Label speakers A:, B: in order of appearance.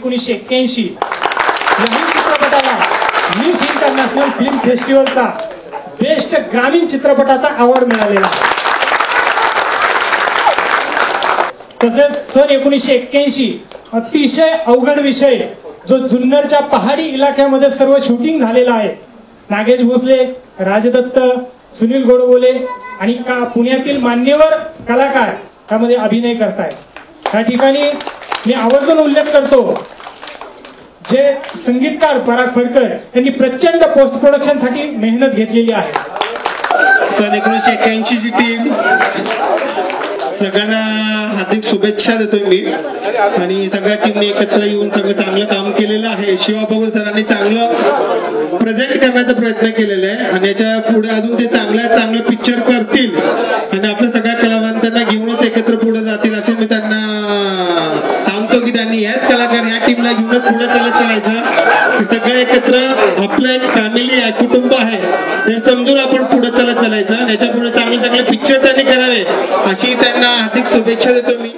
A: 1981 या चित्रपटाला miss international film फेस्टिवलचा best ग्रामीण चित्रपटाचा अवॉर्ड मिळालेला. तसेच सन 1981 अतिशय अवघड विषय जो जुन्नरच्या पहाडी इलाक्यामध्ये सर्व शूटिंग झालेला आहे. नागेश भोसले, राजदत्त, सुनील गोडबोले आणि पुण्यातील मान्यवर कलाकार त्यामध्ये अभिनय करतायत. त्या ठिकाणी मी आवर्जून उल्लेख करतो जे संगीतकार पराग फडकर यांनी प्रचंड पोस्ट प्रोडक्शन साठी मेहनत घेतलेली आहे.
B: सन 1981 ची टीम सगळ्यांना हार्दिक शुभेच्छा देतोय मी. आणि सगळ्या टीमने एकत्र येऊन सगळं चांगलं काम केलेलं आहे. शिवा भगवत सरांनी चांगलं प्रेझेंट करण्याचा प्रयत्न केलेला आहे आणि याच्या पुढे अजून ते चांगलं पिक्चर करतील आणि आपल्या सगळ्या कलावंतांना घेऊनच एकत्र पुढे जातील असे मी त्यांना सांगतो की त्यांनी याच कलाकार या टीमला घेऊनच पुढे चालायचं. सगळे एकत्र आपलं एक फॅमिली आहे, कुटुंब आहे हे समजून आपण पुढे चालायचं. याच्या पुढे चांगले पिक्चर त्यांनी करावे अशी त्यांना हार्दिक शुभेच्छा देतो मी.